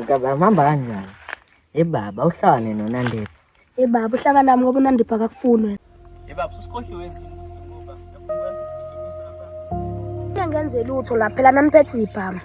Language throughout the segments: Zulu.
Ngihamba kanjani? Baba uhlane noNandipha. Baba uhlaka nami ngoba uNandipha akakufuni wena. Baba ususikhohliwe wenzini ukuthi ngoba yakukwazi ukugijimisa lapha. Ngenze lutho la phela naniphethe ibhama.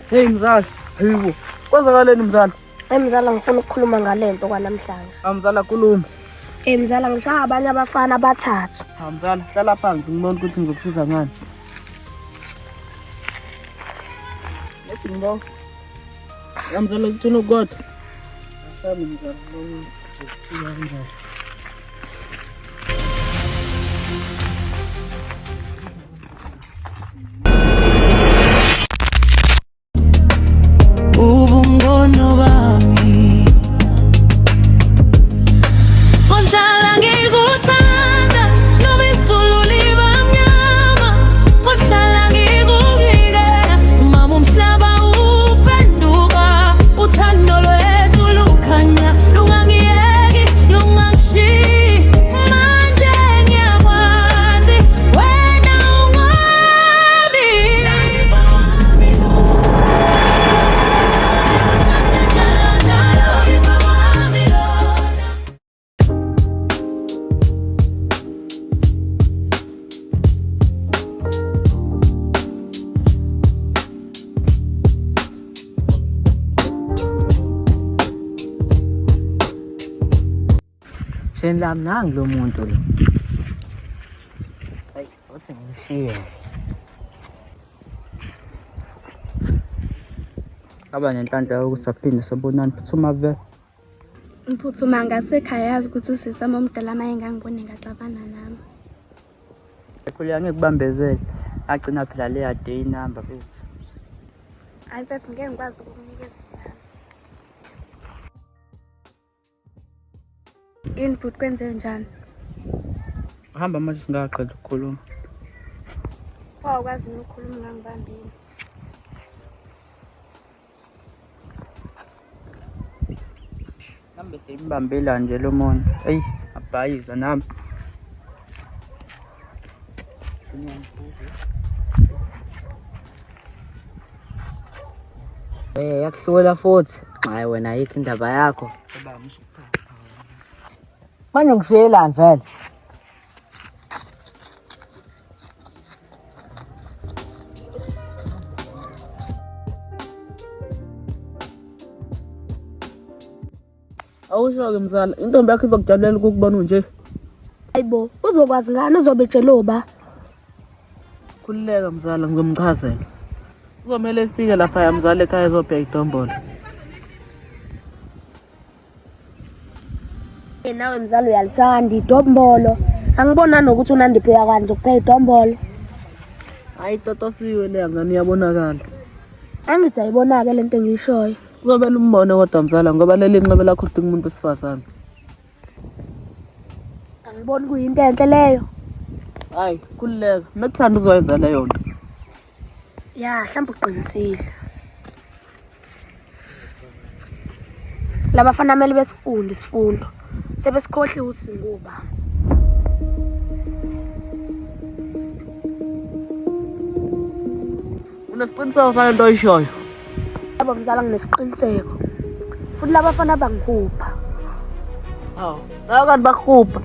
Hey mzala, hayibo. Kwenzakaleni mzala? Mzala ngifuna ukukhuluma ngalento kwanamhlanje. Mzala khuluma. Mzala ngishaya abanye abafana abathathu. Mzala hlala phansi ngibona ukuthi ngizokusiza ngani. Lethi ngibona. Mzala ngitshela ukuthi asami mzala ngizokuthiya kanjani. Ubungono bami Kodlala ngikuthanda noma izulu liba mnyama Kodlala ngikubikela mama umhlaba upenduka uthando lwethu lukhanya lungangiyeki lungangishiyi manje ngiyakwazi wena ungami Shenlami nangi lo muntu lo. Hayi, uthi ngishiye. Aba nenhlanhla ukuthi aphinde sabonana phuthuma ve. Ngiphuthuma ngasekhaya yazi ukuthi usisama omdala maye ngangibone ngaxabana nami. Ekhulya ngikubambezela. Agcina phela leya day number bethu. Hayi mfethu ngeke ngikwazi ukukunikeza imali. Input kwenze njani? Hamba manje singaqeda ukukhuluma. Awukwazi ukukhuluma ngangibambile. Hambe simbambela nje lo muntu. Ey, abhayiza nami. Yakuhlola futhi. Hayi wena ayikho indaba yakho. Manje ngishiyelani vele? Awusho-ke mzala, intombi yakho izokujabulela ukukubona unje. Hayibo, uzokwazi ngani uzobe tsheloba? Khululeka mzala ngizomchazela. Kuzomela efike lapha ya mzala ekhaya ezobheka idombolo. Nawe mzala uyalithanda idombolo. Angibona nokuthi uNandipha uyakwazi ukupheka idombolo. Hayi totosiwe le ngani iyabonakala. Angithi ayibonake lento engiyishoyo. Kuzomela umbone kodwa mzala ngoba leli nqebe lakho lidinga umuntu wesifazane. Angiboni kuyinto enhle leyo. Hayi khululeka, mekuthanda uzoyenza leyo nto. Ya, mhlawumbe uqinisile. Labafana mele besifunde isifundo. Sebesikhohliwe usinguba. Unesiqiniseko sale nto oyishoyo? Yebo mzala nginesiqiniseko. Futhi labafana bangihupha. Hawu, nayo kanti bakuhupha.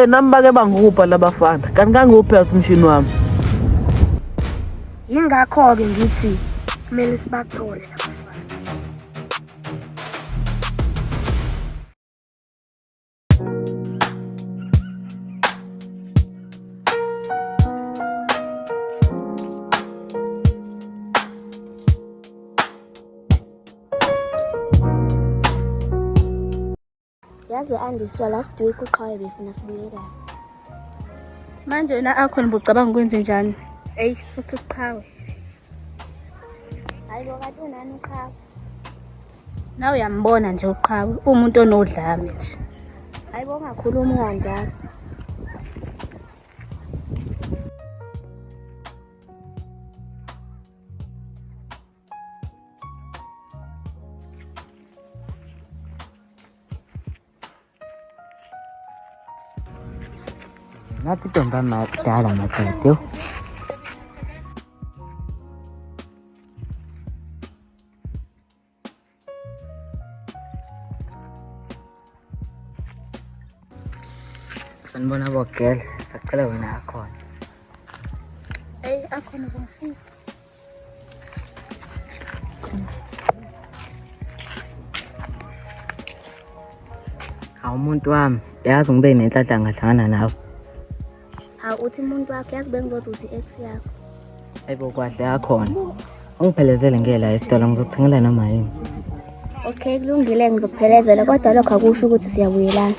Nami bake bangihupha labafana. Kanti ngangihupha yathi umshini wami. Yingakho-ke ngithi kumele sibathole labafana. yazi andiswa last week uqhawe befuna sibuyelane. Manje yena akho nibucabanga ukwenze njani? Eyi futhi uqhawe. Hayi bo kathi unani uqhawe? Nawe uyambona nje uqhawe, umuntu onodlame nje. Hayi bo ungakhulumi kanjalo. Nathi ntombi amadala madoda. Sanibona bogele, sacela wena akhona. Eyi akhona uzongifica. Hawu umuntu wami, yazi ngibe nenhlanhla ngahlangana nawe. Hawu uthi umuntu wakho yazi bengizothi uthi ex yakho. Ayibo kwahle akhona. Ungiphelezele ngela esitolo ngizokuthengela noma yini. Okay kulungile ngizokuphelezela kodwa lokho akusho ukuthi siyabuyelana.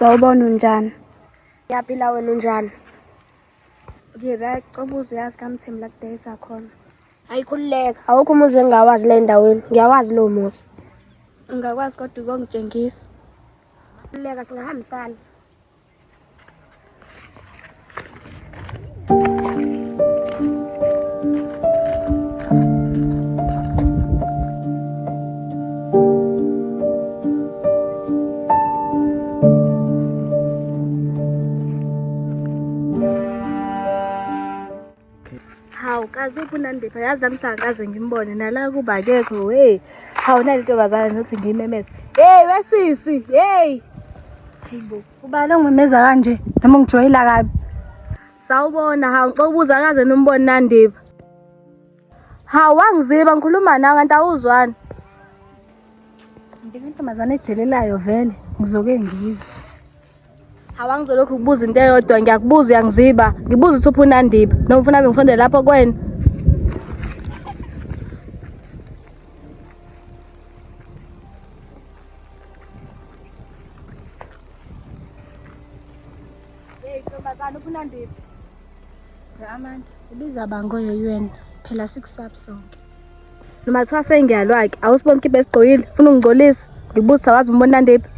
Sawubona unjani? Yaphila wena unjani? Ngira cobuzo yazi kaMthembu la kudayisa khona. Ayikhululeka. Awukho umuzi engawazi le ndaweni. Ngiyawazi lo muzi. Ungakwazi kodwa ukungitshengisa. Khululeka singahambisana. Hawu kaze uNandipha yazi namhlanje kaze ngimbone nala kuba akekho we. Hawu nale ntombazana nothi ngimemeza. Hey wesisi, hey. Hayibo, ubala ngimemeza kanje noma ngijoyila kabi. Sawubona hawu ngicela ukubuza kaze nombone Nandipha. Hawu wangiziba ngikhuluma nawe kanti awuzwani. Nginentombazana edelelayo vele ngizoke ngizwe. Hawu angizolokhu ukubuza into eyodwa ngiyakubuza uyangiziba. Ngibuza ukuthi uphi uNandipha noma ufuna ngisondele lapho kwena. Hey ntombazana uphi uNandipha? Amanda ubiza bangoyo yena phela sikusaphi sonke. Noma kuthiwa sengiyalwakhe awusiboni ikhiphe esigqokile ufuna ungigcolisa ngibuza awazi umbona uNandipha.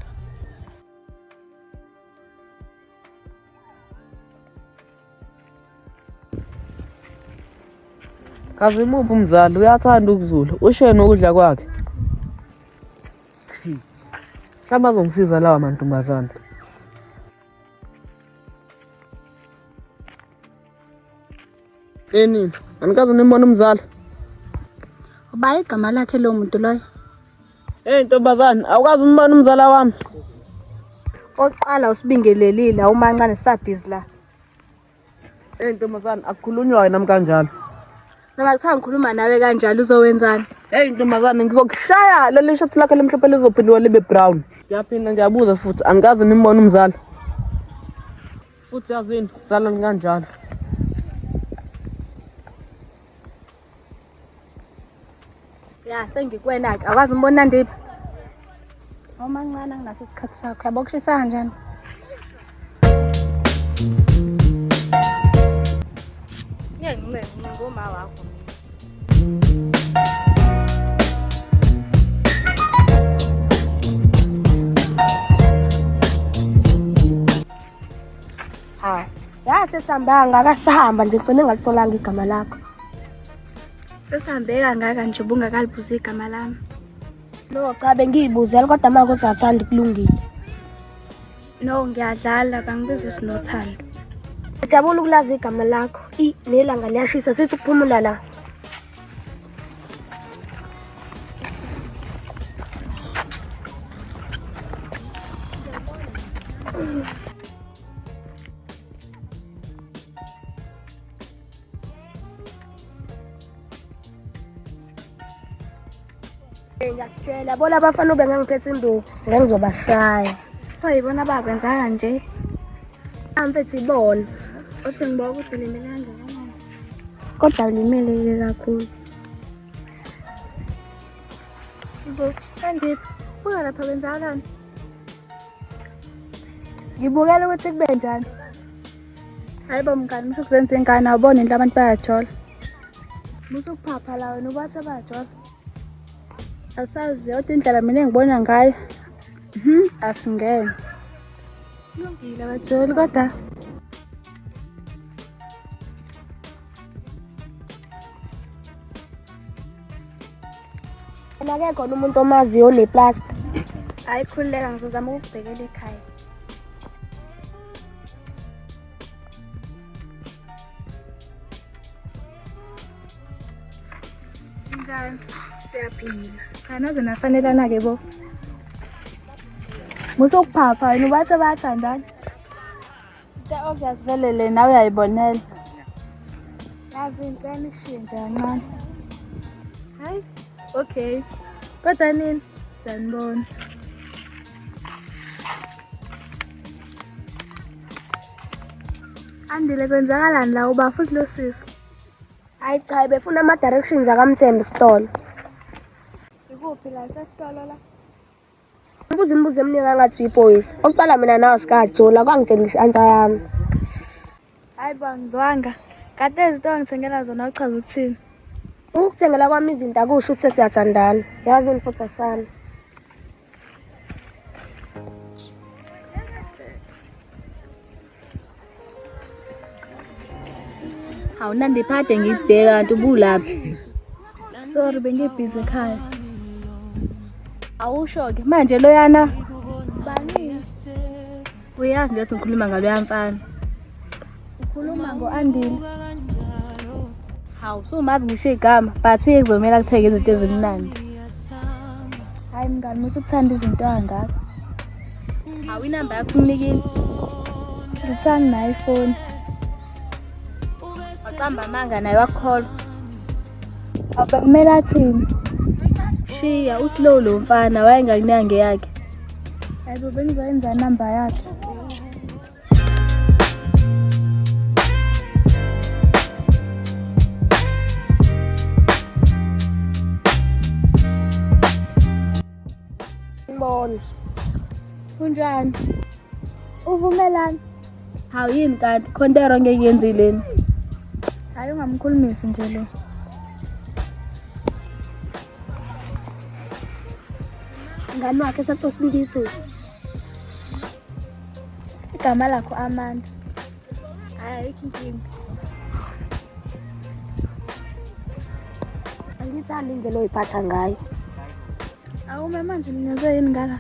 Kazi muphi umzali uyathanda ukuzula ushene ukudla kwakhe. Mhlawumbe azongisiza lawa mantombazana. Nini? Anikaze nimbona umzali? Uba igama lakhe lo muntu loyo. Hey ntombazana, awukazi umbona umzala wami? Oqala usibingelelile awumancane sisabhizi la. Hey ntombazana, akukhulunywa nami kanjalo. Noma kuthiwa ngikhuluma nawe kanjalo uzowenzani? Hey ntombazana, ngizokushaya leli shati lakhe lemhlophe lizophindiwa libe brown. Ngiyaphinda ngiyabuza futhi angikaze nimbona umzali. Futhi yazini, salani kanjalo. Ya sengikwena ke akwazi umbona uNandipha. Awumancane anginaso isikhathi sakho yabo kushisa kanjani? Ngiyancela ngoma wakho. Ha. Yasesihambanga akasahamba ngigcine ngalitholanga igama lakho. Sesihambe kangaka nje ubungakalibuza igama lami. No cha bengiyibuzela kodwa manje uzathanda kulungile. No ngiyadlala bangibiza sinothando. Ngijabula ukulazi igama lakho. Nelanga liyashisa sithi ukuphumula la. Ngiyakutshela bona abafana bengangiphethe induku ngengizobashaya. Yibona bakwenza kanje. Amphethe ibona. Uthi ngiboka ukuthi ulimele kangakanani. Kodwa ulimele kakhulu. Andiphi, buka lapha kwenzakalani? Ngibukela ukuthi kube njani. Hayi bo mngani, musho kuzenza ingane awubone into abantu bayajola. Musukuphapha la wena ubathi abajola. Asazi kodwa indlela mina engibona ngayo. Asingene. Kulungile abajoli kodwa Ake khona umuntu omaziyo oneplasta. hayi khululeka ngizozama ukukubhekela ekhaya. Njani? Siyaphila. Naze nafanelana-ke bo. Musukuphapha wena ubathi abathandana. Into obvious vele le nawe uyayibonela. Yazi ngicela ishiye nje kancane. Hayi, okay. Kodwa nini? Sanibona. Andile kwenzakalani la uba futhi lo sisi? Hayi cha befuna ama-directions akamthembe isitolo. Ikuphi la sesitolo la? Ubuze imibuzo eminingi angathi uyiboyisi. Oqala mina nawe sikajola kwangitshela i-answer yami. Hayi bo angizwanga. Kade izinto angithengela zona uchaza ukuthini? Ukuthengela kwami izinto akusho ukuthi sesiyathandana. Yazi futhi asami. Awunandiphade ngikubheka kanti ubulaphi? Sorry bengibhizi ekhaya. Awusho-ke manje loyana bani? Uyazi nje ngikhuluma ngaloya mfana. Ukhuluma ngo-Andile. Hawu sumazi ngisho igama but uyekuzomela kuthenge izinto ezimnandi. Hayi mngani muthi ukuthanda izinto kangaka. Hawu inamba yakho unikini. Ngithanda nayo ifoni. Waqamba amanga naye wakholwa. Abekumele athini? Shiya uslow lo mfana wayengakunyange yakhe. Hayibo bengizoyenza inamba yakhe. Ngibona. Kunjani? Uvumelani? Hawu yini kanti khontero ngeke yenzileni? Hayi ungamkhulumisi nje lo. Ngani wakhe saposibilithi. Igama lakho Amanda. Hayi ikinkinga. Angithandi indlela oyiphatha ngayo. Awume manje ninyazwe yini ngala?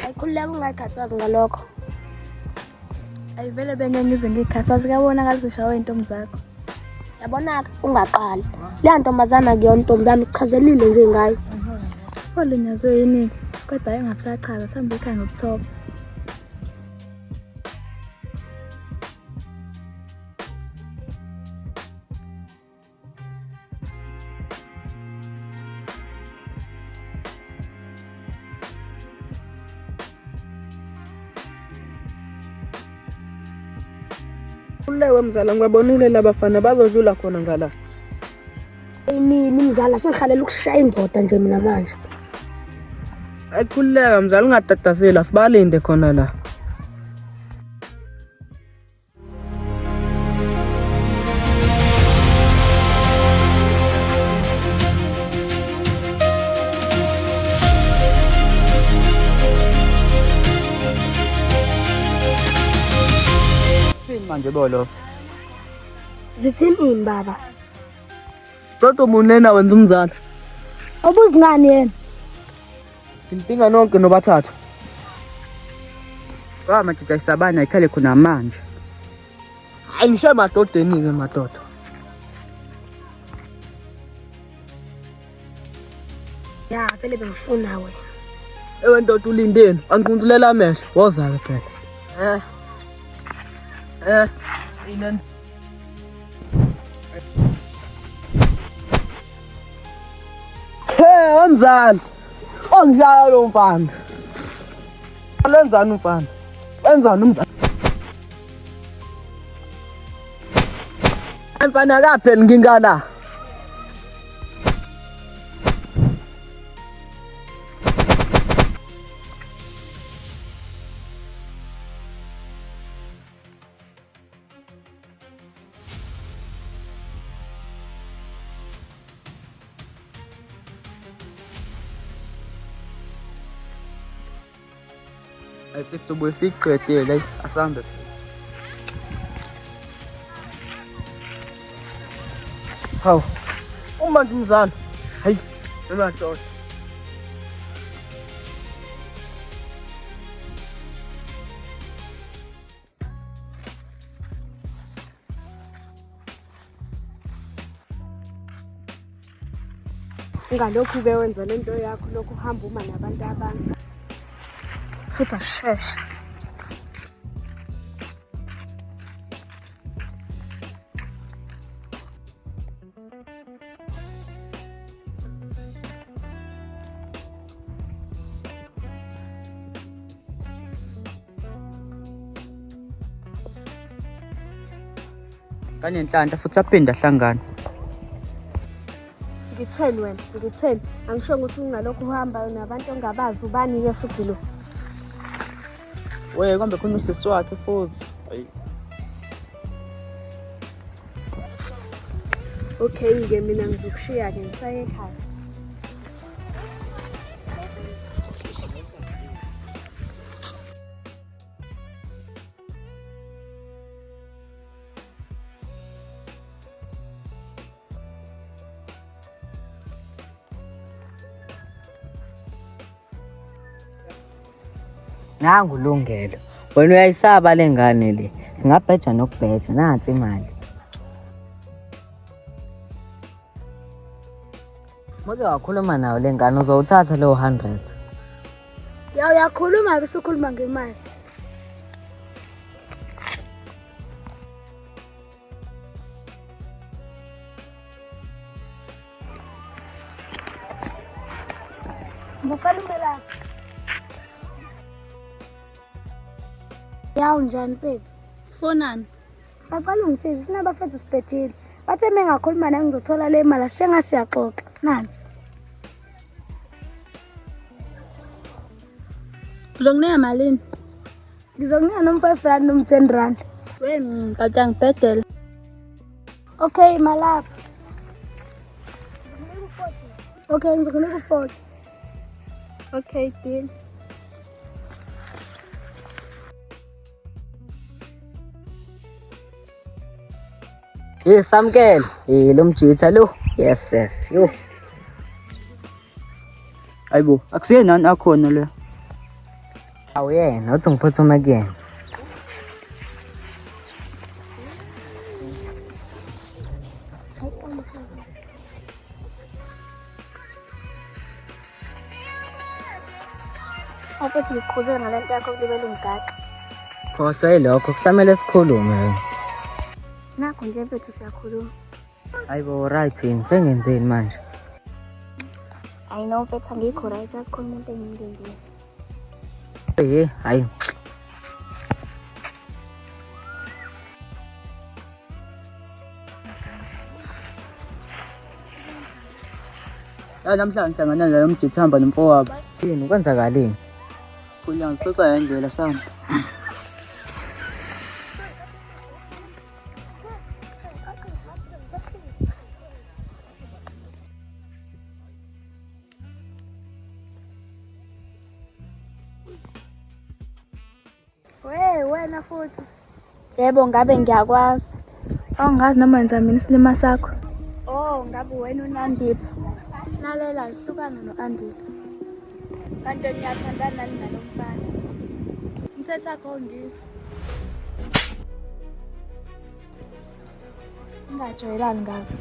Ayikhululeka ungayikhathazi ngalokho. Ayivele benge ngize ngikhathazi kuyabona kalizishawe intombi zakho. Yabona ungaqali. Le ntombazana kuyona intombi yami ichazelile nje ngayo. Olinyazwe yini? Kodwa engabusachaza sambe ekhaya ngokuthoba. Ulewe mzala ngibabonile labafana bazodlula khona ngala. Nini mzala sengihalela ukushaya indoda nje mina manje. Ayikhululeka mzala ungatatazela sibalinde khona la. Manje bolo. Zithini ini baba? Kodwa umuntu lena wenza umzala. Obuzi ngani yena? Intinga nonke nobathathu. Manje isabana ikhale khona manje. Hayi ngishe madodeni ke madoda. Ya vele bengifuna wena. Ewe ndoda ulindeni angikunzulela amehlo woza ke phela. Inen. mzala. Ongishaya lo mfana. Lenzani umfana? Wenzani umzala? Mfana akapheli ngingala. Ayifisi sobuye siyiqedile asambe. Hawu. Uma nje mzala. Hayi, emadoda. Ngalokhu-ke wenza lento yakho lokhu uhamba uma nabantu abanye. Futhi asheshe. Kanenhlanhla futhi aphinde ahlangane. Ngitheni wena, ngitheni. Angisho ukuthi ungalokhu uhamba nabantu ongabazi ubani-ke futhi lo. Weye kambe khona usisi wakhe futhi. Hayi. Okay-ke mina ngizokushiya-ke ngisaye ekhaya. Nangu Lungelo. Wena uyayisaba le ngane le. Singabheja nokubheja nansi imali. Manje wakhuluma nawo le ngane uzowuthatha lo 100. Uyakhuluma bese ukhuluma ngemali. Mukhalumela. Yawu njani mfethu? Fonani? Sacala ungisize sinabafethu sibhedile. Bathe mengakhuluma naye ngizothola le mali asishenga siyaxoxa. Nansi. Uzokunika malini? Ngizokunika no5 rand no10 rand. Kade angibhedele. Okay, malapha. Okay, ngizokunika u40. Okay, deal. Samkele. Lo mjitha lo. Yes. Yo. Hayibo, akusiye nani akhona le. Awuyena, uthi ngiphuthuma kuyena. Awuthi ngiqhubeke ngalento yakho kulibele ungigaxa. Khohlwa yilokho kusamele sikhulume. Nakho nje mfethu siyakhuluma. Hayibo, right yini sengenzeni manje? I know mfethu angikho right, asikhuluma into engiyindendile. Hayi. Namhlanje ngihlangana naye umjithamba nomfowabo. Yini kwenzakaleni? Khuluma ngixoxa yendlela sami. Wena futhi. Yebo ngabe ngiyakwazi. Awungazi noma wenza mina isilima sakho. Oh, ngabe wena uNandipha. Lalela lihlukana noAndile. Kanti ngiyathandana nani nalomfana. Umthetho wakho ngizwe. Ungajwayelani ngakho.